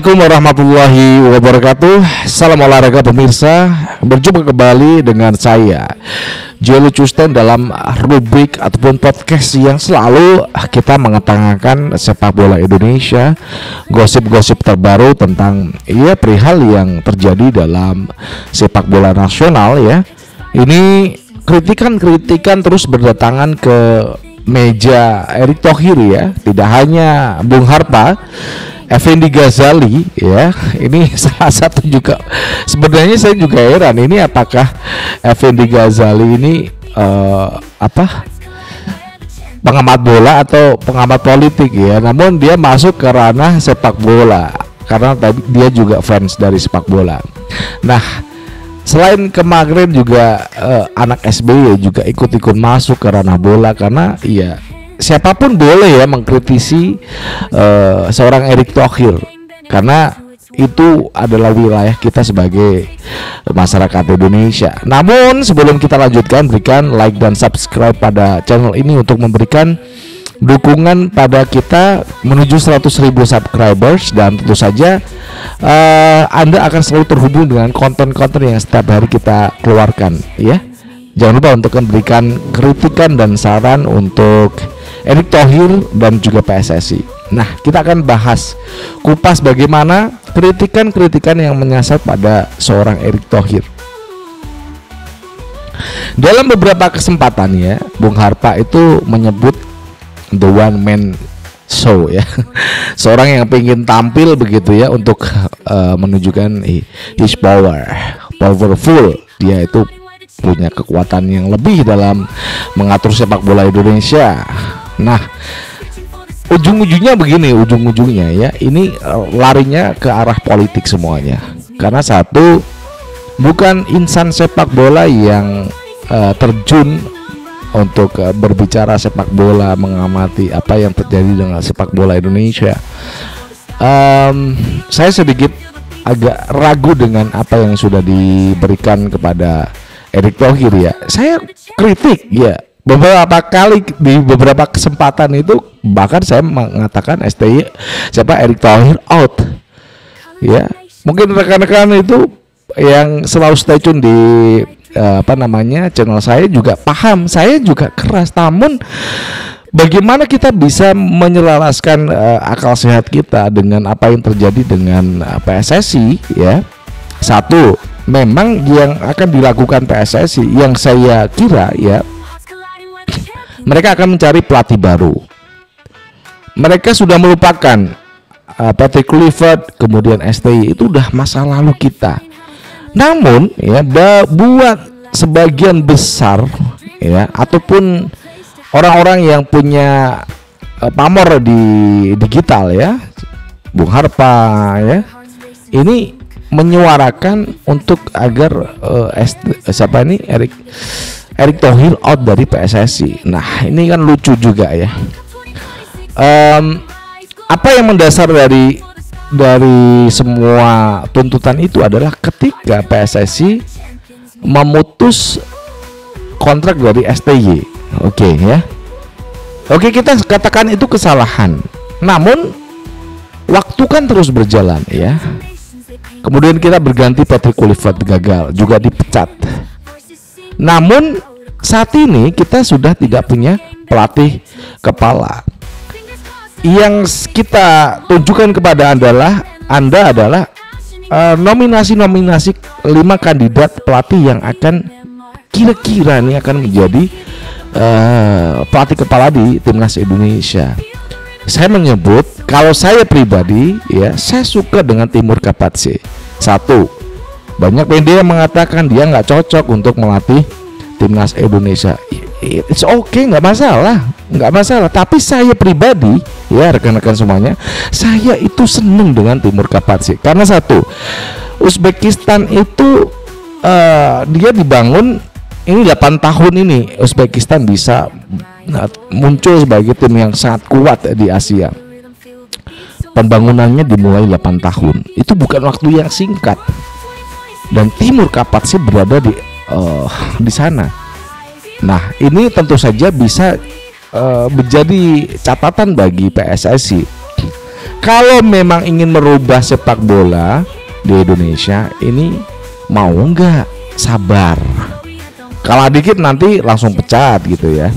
Assalamualaikum warahmatullahi wabarakatuh. Salam olahraga pemirsa. Berjumpa kembali dengan saya Joel Custen dalam rubrik ataupun podcast yang selalu kita mengetengahkan sepak bola Indonesia, gosip-gosip terbaru tentang perihal yang terjadi dalam sepak bola nasional ya. Ini kritikan-kritikan terus berdatangan ke meja Erick Thohir ya. Tidak hanya Bung Harpa, Effendi Ghazali ya, ini salah satu juga. Sebenarnya saya juga heran, ini apakah Effendi Ghazali ini pengamat bola atau pengamat politik ya. Namun dia masuk ke ranah sepak bola karena dia juga fans dari sepak bola. Nah, selain kemarin juga anak SBY juga ikut-ikut masuk ke ranah bola karena siapapun boleh ya mengkritisi seorang Erick Thohir karena itu adalah wilayah kita sebagai masyarakat Indonesia. Namun sebelum kita lanjutkan, berikan like dan subscribe pada channel ini untuk memberikan dukungan pada kita menuju 100.000 subscribers, dan tentu saja Anda akan selalu terhubung dengan konten-konten yang setiap hari kita keluarkan ya. Jangan lupa untuk memberikan kritikan dan saran untuk Erick Thohir dan juga PSSI. Nah, kita akan bahas kupas bagaimana kritikan-kritikan yang menyasar pada seorang Erick Thohir. Dalam beberapa kesempatan ya, Bung Harpa itu menyebut the one man show ya. Seorang yang ingin tampil begitu ya untuk menunjukkan his powerful. Dia itu punya kekuatan yang lebih dalam mengatur sepak bola Indonesia. Nah, ujung-ujungnya begini, ya ini larinya ke arah politik semuanya. Karena satu, bukan insan sepak bola yang terjun untuk berbicara sepak bola, mengamati apa yang terjadi dengan sepak bola Indonesia. Saya sedikit agak ragu dengan apa yang sudah diberikan kepada Erick Thohir ya. Saya kritik ya. Beberapa kali di beberapa kesempatan itu bahkan saya mengatakan Erick Thohir out. Ya, mungkin rekan-rekan itu yang selalu stay tune di channel saya juga paham. Saya juga keras, namun bagaimana kita bisa menyelaraskan akal sehat kita dengan apa yang terjadi dengan PSSI ya. Satu, memang yang akan dilakukan PSSI yang saya kira ya, mereka akan mencari pelatih baru. Mereka sudah melupakan Patrick Kluivert, kemudian STY, itu udah masa lalu kita. Namun ya, buat sebagian besar ya, ataupun orang-orang yang punya pamor di digital ya, Bung Harpa ya, ini menyuarakan untuk agar Erick Thohir out dari PSSI. Nah, ini kan lucu juga ya. Apa yang mendasar dari semua tuntutan itu adalah ketika PSSI memutus kontrak dari STY. Oke ya. Oke, kita katakan itu kesalahan. Namun waktu kan terus berjalan ya. Kemudian kita berganti, Patrick Kluivert gagal, juga dipecat. Namun saat ini kita sudah tidak punya pelatih kepala. Yang kita tunjukkan kepada Anda adalah nominasi 5 kandidat pelatih yang akan kira-kira ini akan menjadi pelatih kepala di timnas Indonesia. Saya menyebut, kalau saya pribadi ya, saya suka dengan Timur Kapatse. Satu, banyak media yang mengatakan dia nggak cocok untuk melatih timnas Indonesia. It's okay, nggak masalah. Tapi saya pribadi ya, rekan-rekan semuanya, saya itu seneng dengan Timur Kapatse karena satu, Uzbekistan itu dia dibangun ini 8 tahun ini. Uzbekistan bisa muncul sebagai tim yang sangat kuat di Asia. Pembangunannya dimulai 8 tahun. Itu bukan waktu yang singkat. Dan Timur Kapatse berada di sana. Nah, ini tentu saja bisa menjadi catatan bagi PSSI. Kalau memang ingin merubah sepak bola di Indonesia ini, mau nggak sabar. Kalah dikit nanti langsung pecat gitu ya.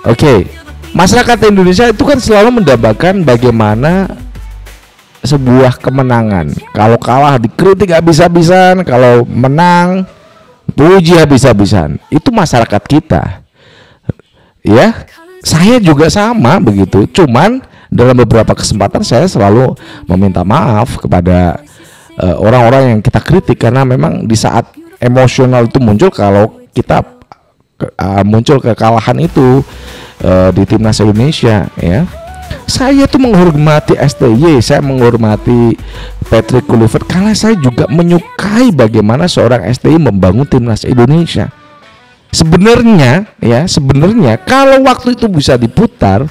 Oke, masyarakat Indonesia itu kan selalu mendambakan bagaimana sebuah kemenangan. Kalau kalah dikritik habis-habisan, kalau menang puji habis-habisan. Itu masyarakat kita. Ya, saya juga sama begitu. Cuman dalam beberapa kesempatan saya selalu meminta maaf kepada orang-orang yang kita kritik, karena memang di saat emosional itu muncul, kalau kita muncul kekalahan itu di timnas Indonesia, ya. Saya tuh menghormati STY, saya menghormati Patrick Kluivert, karena saya juga menyukai bagaimana seorang STY membangun timnas Indonesia. Sebenarnya kalau waktu itu bisa diputar,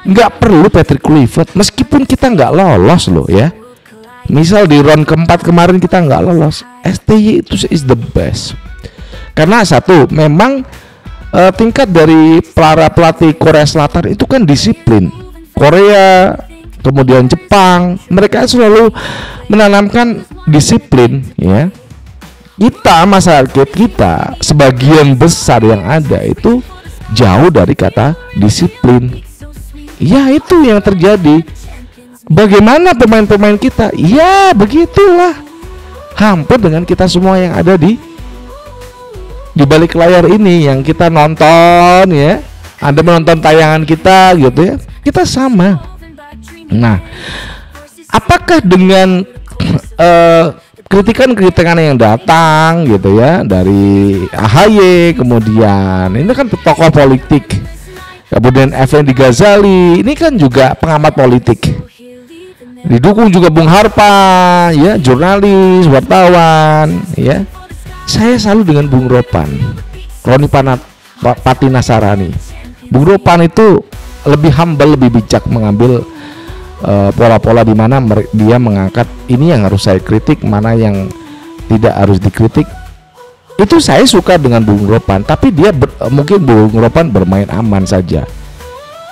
nggak perlu Patrick Kluivert, meskipun kita nggak lolos loh ya. Misal di round keempat kemarin kita nggak lolos, STY itu is the best. Karena satu, memang tingkat dari para pelatih Korea Selatan itu kan disiplin. Korea, kemudian Jepang, mereka selalu menanamkan disiplin ya. Kita, masyarakat kita, sebagian besar yang ada itu jauh dari kata disiplin. Ya, itu yang terjadi. Bagaimana pemain-pemain kita? Ya, begitulah. Hampir dengan kita semua yang ada di balik layar ini yang kita nonton ya. Anda menonton tayangan kita gitu ya. Kita sama. Nah, apakah dengan kritikan-kritikan yang datang gitu ya dari AHY, kemudian ini kan tokoh politik, kemudian Effendi Ghazali, ini kan juga pengamat politik, didukung juga Bung Harpa ya, jurnalis, wartawan ya. Saya selalu dengan Bung Ropan, Roni Patinasarani. Bung Ropan itu lebih humble, lebih bijak mengambil pola-pola di mana dia mengangkat ini yang harus saya kritik, mana yang tidak harus dikritik. Itu saya suka dengan Bung Ropan, tapi dia mungkin Bung Ropan bermain aman saja.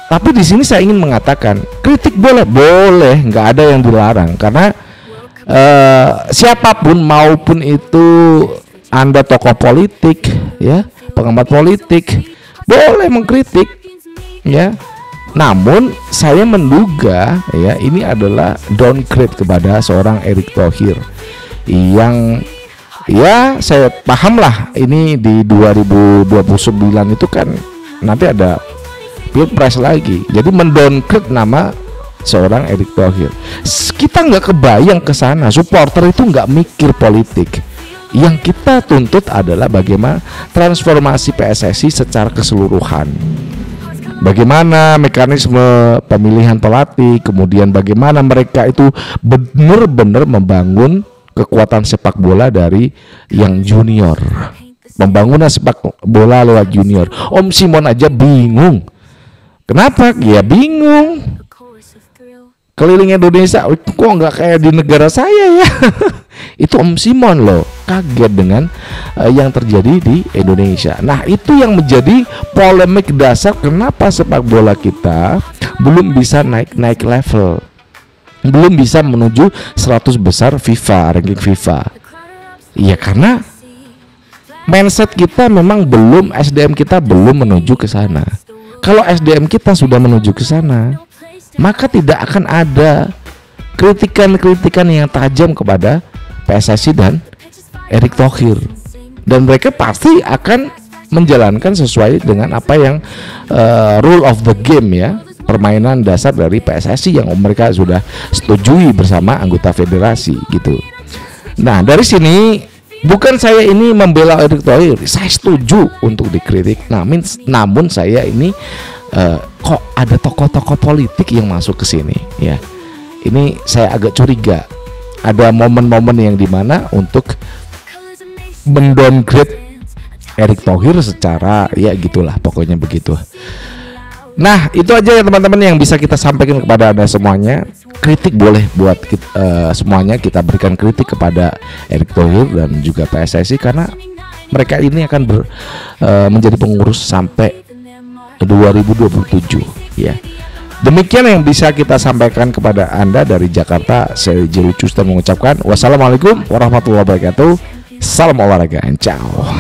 Tapi di sini saya ingin mengatakan kritik boleh, nggak ada yang dilarang, karena siapapun, maupun itu Anda tokoh politik ya, pengamat politik, boleh mengkritik ya. Namun saya menduga ya, ini adalah downgrade kepada seorang Erick Thohir yang ya, saya paham lah, ini di 2029 itu kan nanti ada Pilpres lagi, jadi mendowngrade nama seorang Erick Thohir. Kita nggak kebayang ke sana, supporter itu nggak mikir politik. Yang kita tuntut adalah bagaimana transformasi PSSI secara keseluruhan. Bagaimana mekanisme pemilihan pelatih, kemudian bagaimana mereka itu benar-benar membangun kekuatan sepak bola dari yang junior, pembangunan sepak bola lewat junior. Om Simon aja bingung. Kenapa? Ya bingung. Keliling Indonesia, kok nggak kayak di negara saya ya? Itu Om Simon loh, kaget dengan yang terjadi di Indonesia. Nah, itu yang menjadi polemik dasar kenapa sepak bola kita belum bisa naik level, belum bisa menuju 100 besar FIFA, ranking FIFA. Iya, karena mindset kita memang belum, SDM kita belum menuju ke sana. Kalau SDM kita sudah menuju ke sana, maka tidak akan ada kritikan-kritikan yang tajam kepada PSSI dan Erick Thohir, dan mereka pasti akan menjalankan sesuai dengan apa yang rule of the game ya, permainan dasar dari PSSI yang mereka sudah setujui bersama anggota federasi gitu. Nah, dari sini bukan saya ini membela Erick Thohir, saya setuju untuk dikritik. Namun saya ini kok ada tokoh-tokoh politik yang masuk ke sini ya. Ini saya agak curiga. Ada momen-momen yang dimana untuk mendowngrade Erick Thohir secara ya gitulah, pokoknya begitu. Nah, itu aja ya teman-teman yang bisa kita sampaikan kepada Anda semuanya. Kritik boleh buat semuanya kita berikan kritik kepada Erick Thohir dan juga PSSI, karena mereka ini akan menjadi pengurus sampai 2027 ya. Demikian yang bisa kita sampaikan kepada Anda dari Jakarta. Saya Jerry Custer mengucapkan wassalamualaikum warahmatullahi wabarakatuh. Salam olahraga and ciao.